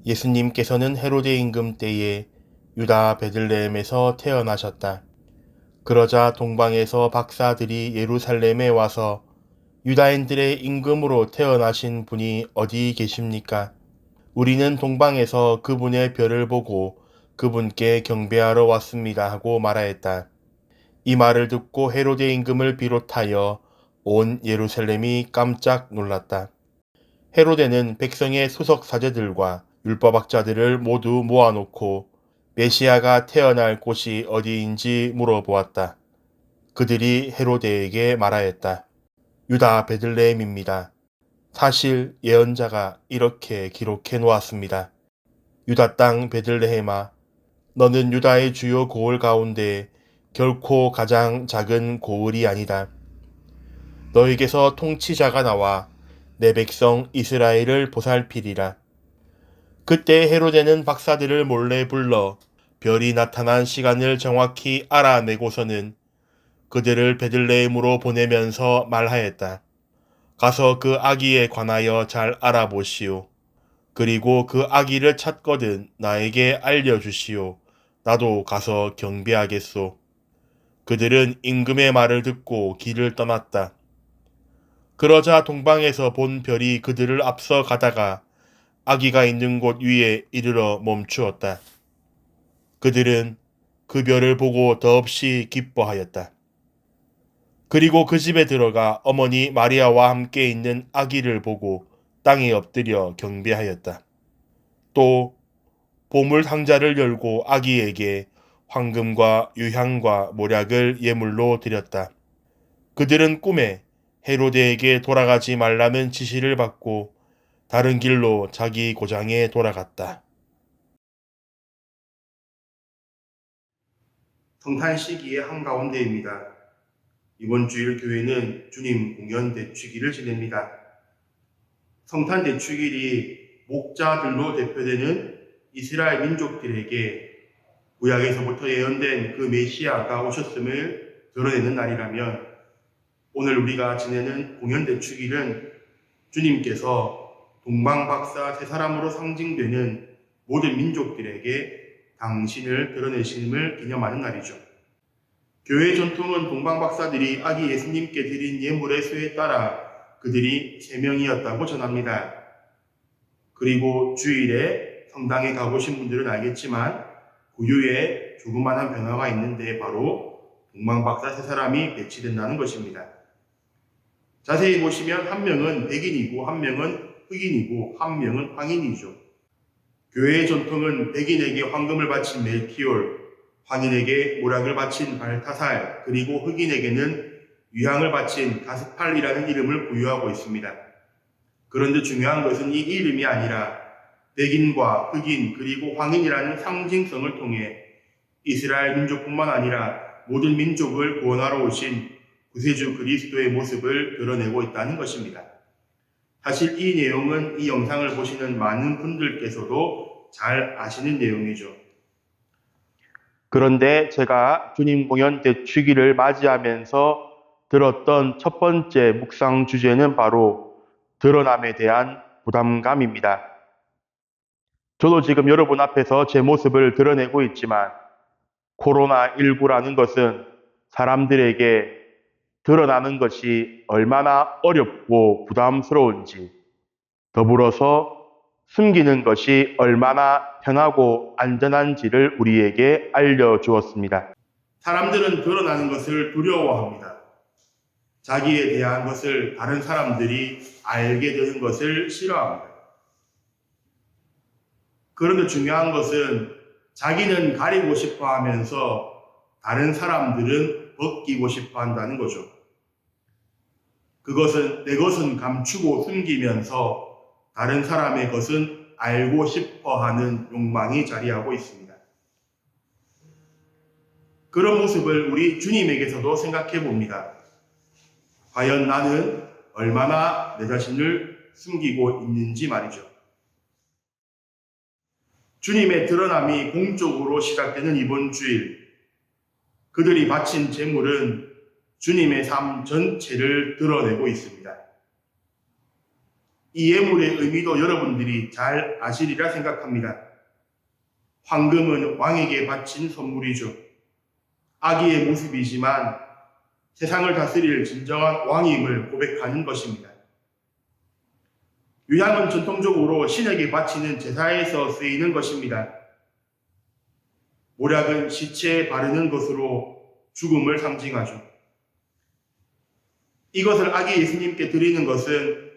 예수님께서는 헤로데 임금 때에 유다 베들레헴에서 태어나셨다. 그러자 동방에서 박사들이 예루살렘에 와서 유다인들의 임금으로 태어나신 분이 어디 계십니까? 우리는 동방에서 그분의 별을 보고 그분께 경배하러 왔습니다 하고 말하였다. 이 말을 듣고 헤로데 임금을 비롯하여 온 예루살렘이 깜짝 놀랐다. 헤로데는 백성의 수석 사제들과 율법학자들을 모두 모아놓고 메시아가 태어날 곳이 어디인지 물어보았다. 그들이 헤로데에게 말하였다. 유다 베들레헴입니다. 사실 예언자가 이렇게 기록해 놓았습니다. 유다 땅 베들레헴아, 너는 유다의 주요 고을 가운데 결코 가장 작은 고을이 아니다. 너에게서 통치자가 나와 내 백성 이스라엘을 보살피리라. 그때 헤로데는 박사들을 몰래 불러 별이 나타난 시간을 정확히 알아내고서는 그들을 베들레헴으로 보내면서 말하였다. 가서 그 아기에 관하여 잘 알아보시오. 그리고 그 아기를 찾거든 나에게 알려주시오. 나도 가서 경배하겠소. 그들은 임금의 말을 듣고 길을 떠났다. 그러자 동방에서 본 별이 그들을 앞서 가다가 아기가 있는 곳 위에 이르러 멈추었다. 그들은 그 별을 보고 더없이 기뻐하였다. 그리고 그 집에 들어가 어머니 마리아와 함께 있는 아기를 보고 땅에 엎드려 경배하였다. 또 보물 상자를 열고 아기에게 황금과 유향과 모략을 예물로 드렸다. 그들은 꿈에 헤로데에게 돌아가지 말라는 지시를 받고 다른 길로 자기 고장에 돌아갔다. 성탄 시기의 한가운데입니다. 이번 주일 교회는 주님 공연 대축일을 지냅니다. 성탄 대축일이 목자들로 대표되는 이스라엘 민족들에게 구약에서부터 예언된 그 메시아가 오셨음을 드러내는 날이라면 오늘 우리가 지내는 공연 대축일은 주님께서 동방박사 세 사람으로 상징되는 모든 민족들에게 당신을 드러내심을 기념하는 날이죠. 교회 전통은 동방박사들이 아기 예수님께 드린 예물의 수에 따라 그들이 3명이었다고 전합니다. 그리고 주일에 성당에 가보신 분들은 알겠지만 구유에 조그마한 변화가 있는데 바로 동방박사 3사람이 배치된다는 것입니다. 자세히 보시면 한 명은 백인이고 한 명은 흑인이고 한 명은 황인이죠. 교회의 전통은 백인에게 황금을 바친 멜키올, 황인에게 모략을 바친 발타살, 그리고 흑인에게는 유향을 바친 가스팔이라는 이름을 부여하고 있습니다. 그런데 중요한 것은 이 이름이 아니라 백인과 흑인 그리고 황인이라는 상징성을 통해 이스라엘 민족뿐만 아니라 모든 민족을 구원하러 오신 구세주 그리스도의 모습을 드러내고 있다는 것입니다. 사실 이 내용은 이 영상을 보시는 많은 분들께서도 잘 아시는 내용이죠. 그런데 제가 주님 공연 대축일을 맞이하면서 들었던 첫 번째 묵상 주제는 바로 드러남에 대한 부담감입니다. 저도 지금 여러분 앞에서 제 모습을 드러내고 있지만 코로나19라는 것은 사람들에게 드러나는 것이 얼마나 어렵고 부담스러운지, 더불어서 숨기는 것이 얼마나 편하고 안전한지를 우리에게 알려주었습니다. 사람들은 드러나는 것을 두려워합니다. 자기에 대한 것을 다른 사람들이 알게 되는 것을 싫어합니다. 그런데 중요한 것은 자기는 가리고 싶어 하면서 다른 사람들은 벗기고 싶어 한다는 거죠. 그것은 내 것은 감추고 숨기면서 다른 사람의 것은 알고 싶어 하는 욕망이 자리하고 있습니다. 그런 모습을 우리 주님에게서도 생각해 봅니다. 과연 나는 얼마나 내 자신을 숨기고 있는지 말이죠. 주님의 드러남이 공적으로 시작되는 이번 주일, 그들이 바친 제물은 주님의 삶 전체를 드러내고 있습니다. 이 예물의 의미도 여러분들이 잘 아시리라 생각합니다. 황금은 왕에게 바친 선물이죠. 아기의 모습이지만 세상을 다스릴 진정한 왕임을 고백하는 것입니다. 유향은 전통적으로 신에게 바치는 제사에서 쓰이는 것입니다. 모략은 시체에 바르는 것으로 죽음을 상징하죠. 이것을 아기 예수님께 드리는 것은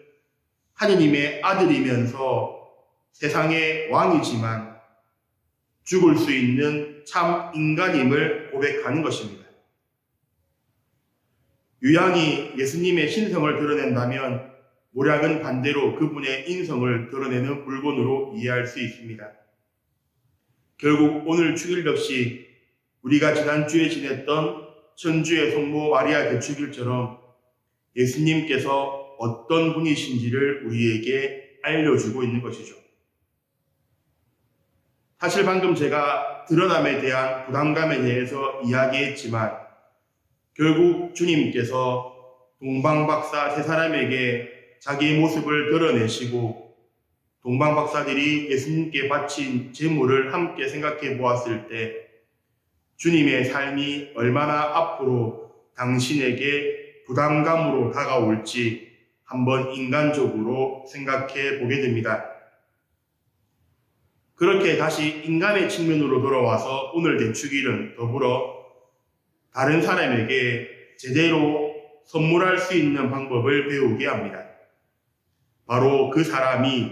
하느님의 아들이면서 세상의 왕이지만 죽을 수 있는 참 인간임을 고백하는 것입니다. 유향이 예수님의 신성을 드러낸다면 모략은 반대로 그분의 인성을 드러내는 물건으로 이해할 수 있습니다. 결국 오늘 축일 역시 우리가 지난주에 지냈던 천주의 성모 마리아 대축일처럼 예수님께서 어떤 분이신지를 우리에게 알려주고 있는 것이죠. 사실 방금 제가 드러남에 대한 부담감에 대해서 이야기했지만 결국 주님께서 동방박사 세 사람에게 자기의 모습을 드러내시고 동방박사들이 예수님께 바친 제물을 함께 생각해 보았을 때 주님의 삶이 얼마나 앞으로 당신에게 부담감으로 다가올지 한번 인간적으로 생각해 보게 됩니다. 그렇게 다시 인간의 측면으로 돌아와서 오늘 대축일은 더불어 다른 사람에게 제대로 선물할 수 있는 방법을 배우게 합니다. 바로 그 사람이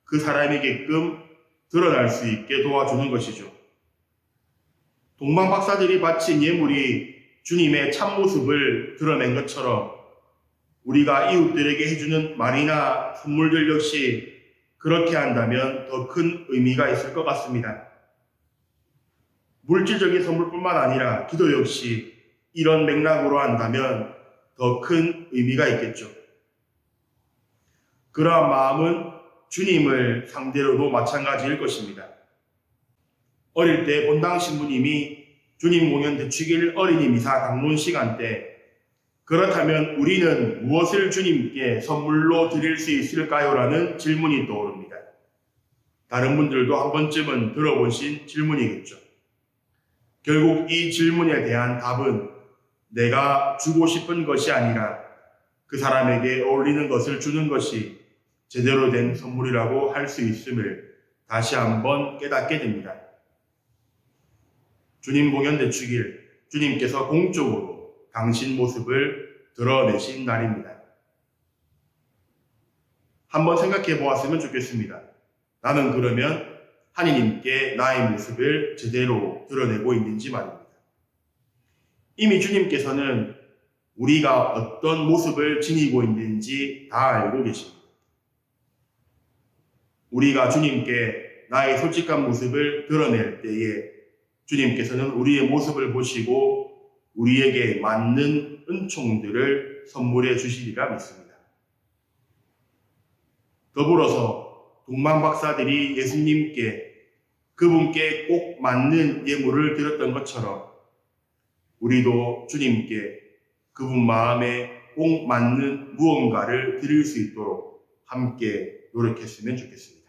그 사람에게끔 드러날 수 있게 도와주는 것이죠. 동방박사들이 바친 예물이 주님의 참모습을 드러낸 것처럼 우리가 이웃들에게 해주는 말이나 선물들 역시 그렇게 한다면 더 큰 의미가 있을 것 같습니다. 물질적인 선물뿐만 아니라 기도 역시 이런 맥락으로 한다면 더 큰 의미가 있겠죠. 그러한 마음은 주님을 상대로도 마찬가지일 것입니다. 어릴 때 본당 신부님이 주님 공연 대축일 어린이 미사 강론 시간 때 그렇다면 우리는 무엇을 주님께 선물로 드릴 수 있을까요? 라는 질문이 떠오릅니다. 다른 분들도 한 번쯤은 들어보신 질문이겠죠. 결국 이 질문에 대한 답은 내가 주고 싶은 것이 아니라 그 사람에게 어울리는 것을 주는 것이 제대로 된 선물이라고 할 수 있음을 다시 한번 깨닫게 됩니다. 주님 공연 대축일, 주님께서 공적으로 당신 모습을 드러내신 날입니다. 한번 생각해 보았으면 좋겠습니다. 나는 그러면 하느님께 나의 모습을 제대로 드러내고 있는지 말입니다. 이미 주님께서는 우리가 어떤 모습을 지니고 있는지 다 알고 계십니다. 우리가 주님께 나의 솔직한 모습을 드러낼 때에 주님께서는 우리의 모습을 보시고 우리에게 맞는 은총들을 선물해 주시리라 믿습니다. 더불어서 동방박사들이 예수님께 그분께 꼭 맞는 예물을 드렸던 것처럼 우리도 주님께 그분 마음에 꼭 맞는 무언가를 드릴 수 있도록 함께 노력했으면 좋겠습니다.